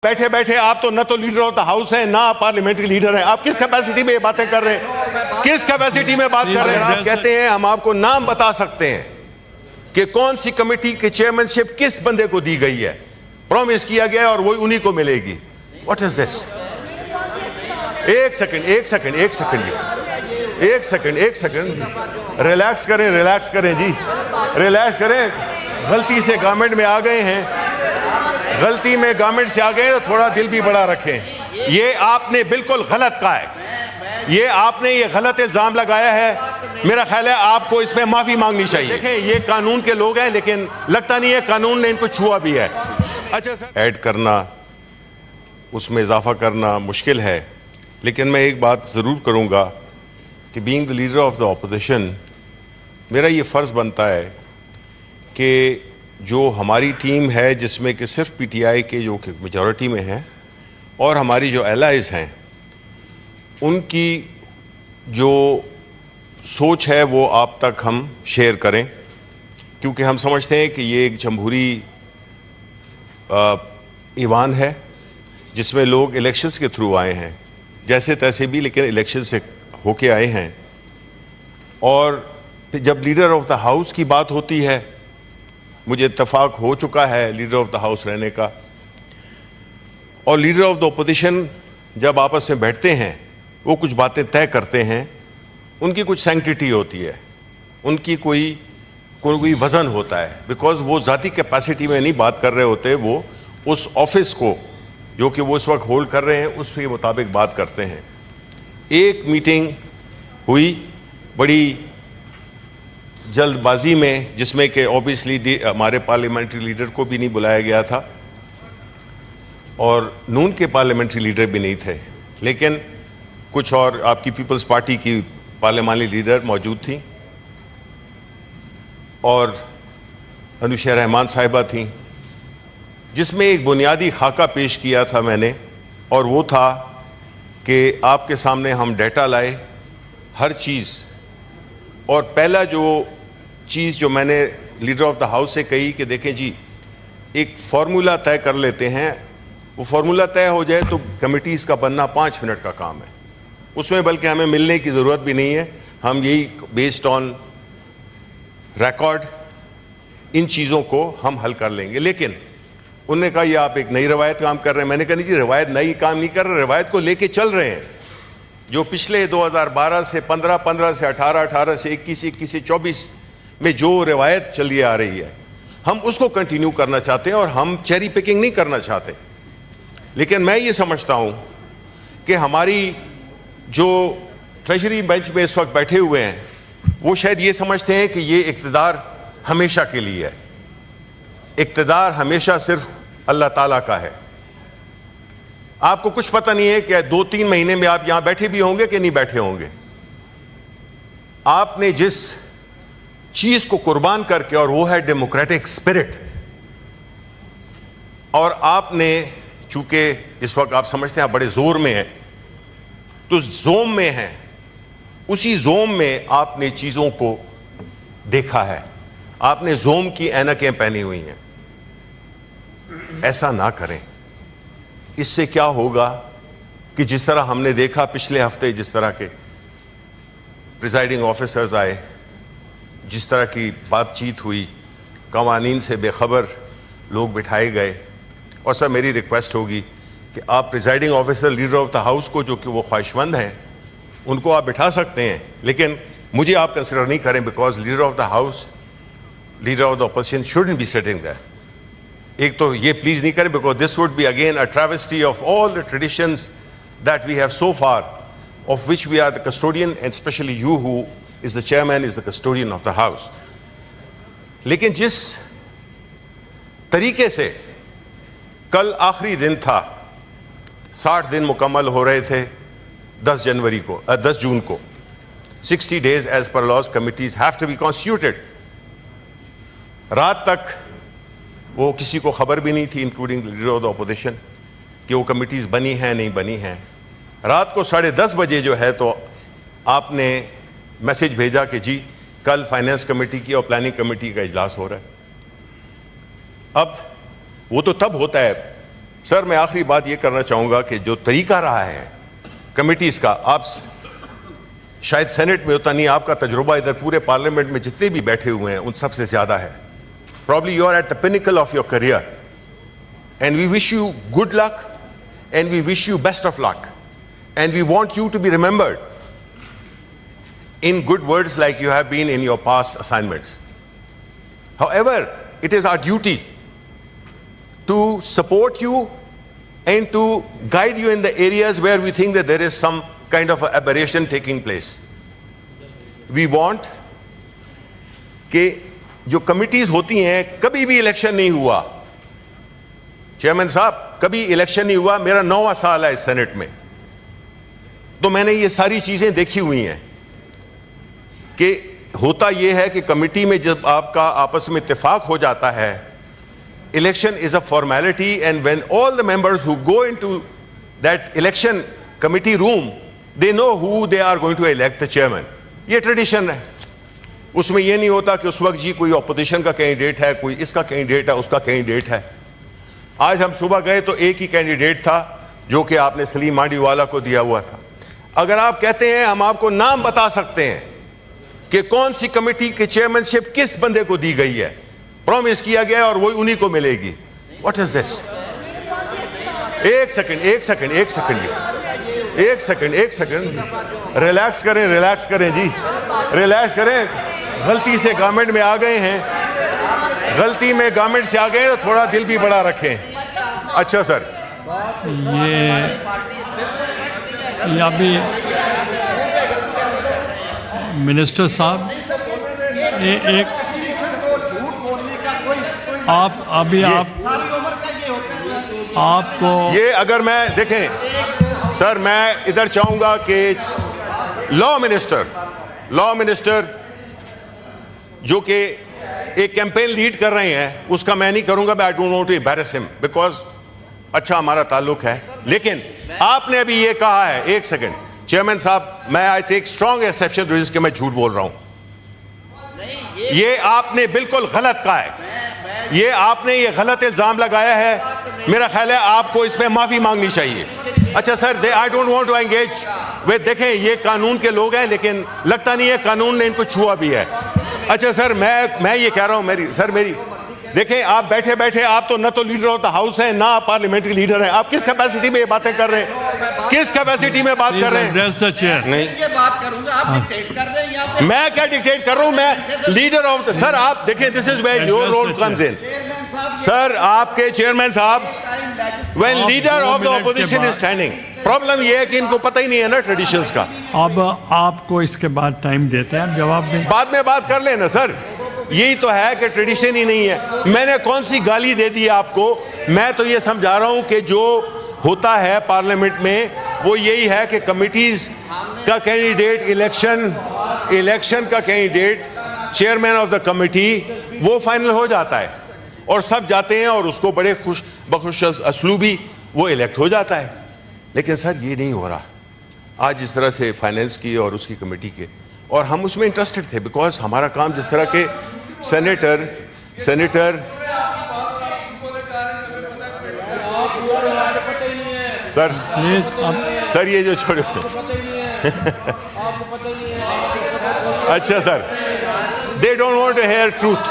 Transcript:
بیٹھے بیٹھے آپ تو نہ تو لیڈر آف دا ہاؤس ہیں نہ پارلیمنٹری لیڈر ہیں. آپ کس کیپیسٹی میں یہ باتیں کر رہے ہیں؟ کس کیپیسٹی میں بات کر رہے ہیں؟ آپ کہتے ہیں ہم آپ کو نام بتا سکتے ہیں کہ کون سی کمیٹی کی چیئرمین شپ کس بندے کو دی گئی ہے, پرومس کیا گیا ہے اور وہی انہی کو ملے گی. واٹ از دس؟ ایک سیکنڈ ریلیکس کریں جی, ریلیکس کریں. غلطی سے گورنمنٹ میں آ گئے ہیں, تو تھوڑا دل بھی بڑا رکھیں. یہ آپ نے بالکل غلط کہا ہے, یہ غلط الزام لگایا ہے. میرا خیال ہے آپ کو اس میں معافی مانگنی چاہیے. دیکھیں یہ قانون کے لوگ ہیں لیکن لگتا نہیں ہے قانون نے ان کو چھوا بھی ہے. اچھا سر, ایڈ کرنا, اس میں اضافہ کرنا مشکل ہے, لیکن میں ایک بات ضرور کروں گا کہ being the leader of the opposition میرا یہ فرض بنتا ہے کہ جو ہماری ٹیم ہے جس میں کہ صرف پی ٹی آئی کے جو کہ میجورٹی میں ہیں اور ہماری جو الائز ہیں, ان کی جو سوچ ہے وہ آپ تک ہم شیئر کریں, کیونکہ ہم سمجھتے ہیں کہ یہ ایک جمہوری ایوان ہے جس میں لوگ الیکشنز کے تھرو آئے ہیں, جیسے تیسے بھی, لیکن الیکشن سے ہو کے آئے ہیں. اور جب لیڈر آف دا ہاؤس کی بات ہوتی ہے, مجھے اتفاق ہو چکا ہے لیڈر آف دا ہاؤس رہنے کا, اور لیڈر آف دا اپوزیشن جب آپس میں بیٹھتے ہیں وہ کچھ باتیں طے کرتے ہیں, ان کی کچھ سینکٹیٹی ہوتی ہے, ان کی کوئی وزن ہوتا ہے, بیکاز وہ ذاتی کیپیسٹی میں نہیں بات کر رہے ہوتے, وہ اس آفس کو جو کہ وہ اس وقت ہولڈ کر رہے ہیں اس کے مطابق بات کرتے ہیں. ایک میٹنگ ہوئی بڑی جلد بازی میں, جس میں کہ اوبیسلی ہمارے پارلیمنٹری لیڈر کو بھی نہیں بلایا گیا تھا اور نون کے پارلیمنٹری لیڈر بھی نہیں تھے, لیکن کچھ اور آپ کی پیپلز پارٹی کی پارلیمانی لیڈر موجود تھیں اور انوشا رحمان صاحبہ تھیں, جس میں ایک بنیادی خاکہ پیش کیا تھا میں نے, اور وہ تھا کہ آپ کے سامنے ہم ڈیٹا لائے ہر چیز. اور پہلا جو چیز جو میں نے لیڈر آف دا ہاؤس سے کہی کہ دیکھیں جی ایک فارمولہ طے کر لیتے ہیں, وہ فارمولہ طے ہو جائے تو کمیٹیز کا بننا 5 منٹ کا کام ہے, اس میں بلکہ ہمیں ملنے کی ضرورت بھی نہیں ہے, ہم یہی بیسڈ آن ریکارڈ ان چیزوں کو ہم حل کر لیں گے. لیکن انہوں نے کہا یہ آپ ایک نئی روایت کام کر رہے ہیں. میں نے کہا نہیں جی, روایت نئی کام نہیں کر رہے, روایت کو لے کے چل رہے ہیں. جو پچھلے 2012 سے 15, 15 سے 18, 18 سے 21, 21 سے 24 میں جو روایت چلی آ رہی ہے, ہم اس کو کنٹینیو کرنا چاہتے ہیں اور ہم چیری پکنگ نہیں کرنا چاہتے. لیکن میں یہ سمجھتا ہوں کہ ہماری جو ٹریجری بینچ میں اس وقت بیٹھے ہوئے ہیں وہ شاید یہ سمجھتے ہیں کہ یہ اقتدار ہمیشہ کے لیے ہے. اقتدار ہمیشہ صرف اللہ تعالیٰ کا ہے. آپ کو کچھ پتہ نہیں ہے کہ 2-3 مہینے میں آپ یہاں بیٹھے بھی ہوں گے کہ نہیں بیٹھے ہوں گے. آپ نے جس چیز کو قربان کر کے, اور وہ ہے ڈیموکریٹک سپرٹ, اور آپ نے چونکہ اس وقت آپ سمجھتے ہیں آپ بڑے زور میں ہیں, تو زوم میں ہیں, اسی زوم میں آپ نے چیزوں کو دیکھا ہے, آپ نے زوم کی اینکیں پہنی ہوئی ہیں. ایسا نہ کریں. اس سے کیا ہوگا کہ جس طرح ہم نے دیکھا پچھلے ہفتے, جس طرح کے پریزائڈنگ آفیسرز آئے, جس طرح کی بات چیت ہوئی, قوانین سے بے خبر لوگ بٹھائے گئے. اور سر میری ریکویسٹ ہوگی کہ آپ presiding officer leader of the house کو, جو کہ وہ خواہش مند ہیں, ان کو آپ بٹھا سکتے ہیں, لیکن مجھے آپ کنسیڈر نہیں کریں, because leader of the house, leader of the opposition shouldn't be sitting there. ایک تو یہ پلیز نہیں کریں, because this would be again a travesty of all the traditions that we have so far, of which we are the custodian, and especially you who is the chairman is the custodian of the house. لیکن جس طریقے سے کل آخری دن تھا, 60 دن مکمل ہو رہے تھے 10 جون کو, 60 days as per laws committees have to be constituted. رات تک وہ کسی کو خبر بھی نہیں تھی, including leader of the opposition, کہ وہ کمیٹیز بنی ہیں نہیں بنی ہیں. رات کو 10:30 بجے جو ہے تو آپ نے میسج بھیجا کہ جی کل فائنانس کمیٹی کی اور پلاننگ کمیٹی کا اجلاس ہو رہا ہے. اب وہ تو تب ہوتا ہے سر میں آخری بات یہ کرنا چاہوں گا کہ جو طریقہ رہا ہے کمیٹیز کا, آپ شاید سینٹ میں ہوتا نہیں, آپ کا تجربہ ادھر پورے پارلیمنٹ میں جتنے بھی بیٹھے ہوئے ہیں ان سب سے زیادہ ہے. Probably you are at the pinnacle of your career, and we wish you good luck, and we wish you best of luck, and we want you to be remembered in good words like you have been in your past assignments. However, it is our duty to support you and to guide you in the areas where we think that there is some kind of aberration taking place. We want کہ جو committees ہوتی ہیں, کبھی بھی election نہیں ہوا chairman صاحب, کبھی الیکشن نہیں ہوا. میرا 9واں سال ہے اس سینٹ میں, تو میں نے یہ ساری چیزیں دیکھی ہوئی ہیں کہ ہوتا یہ ہے کہ کمیٹی میں جب آپ کا آپس میں اتفاق ہو جاتا ہے, election is a formality, and when all the members who go into that election committee room, they know who they are going to elect the chairman. یہ ٹریڈیشن ہے. اس میں یہ نہیں ہوتا کہ اس وقت جی کوئی اپوزیشن کا کینڈیڈیٹ ہے, کوئی اس کا کینڈیڈیٹ ہے, اس کا کینڈیڈیٹ ہے. آج ہم صبح گئے تو ایک ہی کینڈیڈیٹ تھا جو کہ آپ نے سلیم مانڈی والا کو دیا ہوا تھا. اگر آپ کہتے ہیں ہم آپ کو نام بتا سکتے ہیں کہ کون سی کمیٹی کی چیئرمین شپ کس بندے کو دی گئی ہے, پرومس کیا گیا اور وہ انہی کو ملے گی. واٹ از دس؟ ایک سیکنڈ ریلیکس کریں جی, ریلیکس کریں. غلطی سے گورنمنٹ میں آ گئے ہیں, غلطی میں گورنمنٹ سے آ گئے تو تھوڑا دل بھی بڑا رکھیں. اچھا سر, یہ ابھی منسٹر صاحب ایک آپ کو یہ اگر میں دیکھیں سر, میں ادھر چاہوں گا کہ لا منسٹر جو کہ ایک کیمپین لیڈ کر رہے ہیں, اس کا میں نہیں کروں گا. I don't want to embarrass him because اچھا ہمارا تعلق ہے. لیکن آپ نے ابھی یہ کہا ہے, ایک سیکنڈ چیئرمین صاحب, میں I take strong exception to this کہ میں جھوٹ بول رہا ہوں. یہ آپ نے بالکل غلط کہا ہے, یہ آپ نے یہ غلط الزام لگایا ہے. میرا خیال ہے آپ کو اس پہ معافی مانگنی چاہیے. اچھا سر, I don't want to engage with, دیکھیں یہ قانون کے لوگ ہیں لیکن لگتا نہیں ہے قانون نے ان کو چھوا بھی ہے. اچھا سر, میں یہ کہہ رہا ہوں, میری دیکھیں, آپ بیٹھے آپ تو نہ تو لیڈر آف دا ہاؤس ہیں, نہ آپ پارلیمنٹری لیڈر ہیں. آپ کس کیپیسٹی میں یہ باتیں کر رہے ہیں, کس کیپیسٹی میں بات کر رہے ہیں؟ نہیں, میں کیا ڈکٹیٹ کر رہا ہوں, میں لیڈر آف سر. آپ دیکھیں, this is where your role comes in. Sir آپ کے چیئرمین صاحب, when leader of the opposition is standing, problem یہ ہے کہ ان کو پتہ ہی نہیں ہے نا ٹریڈیشنز کا. اب آپ کو اس کے بعد ٹائم دیتے ہیں, جواب دیں. بعد میں بات کر لینا سر, یہی تو ہے کہ ٹریڈیشن ہی نہیں ہے. میں نے کون سی گالی دے دی آپ کو؟ میں تو یہ سمجھا رہا ہوں کہ جو ہوتا ہے پارلیمنٹ میں وہ یہی ہے کہ کمیٹیز کا کینڈیڈیٹ, الیکشن کا candidate, chairman of the committee, وہ فائنل ہو جاتا ہے اور سب جاتے ہیں اور اس کو بڑے بخوش اسلوبی وہ الیکٹ ہو جاتا ہے. لیکن سر یہ نہیں ہو رہا آج جس طرح سے فائنینس کی اور اس کی کمیٹی کے, اور ہم اس میں انٹرسٹڈ تھے بیکاز ہمارا کام جس طرح کے سینیٹر سر یہ جو چھوڑے اچھا سر, they don't want to hear truth.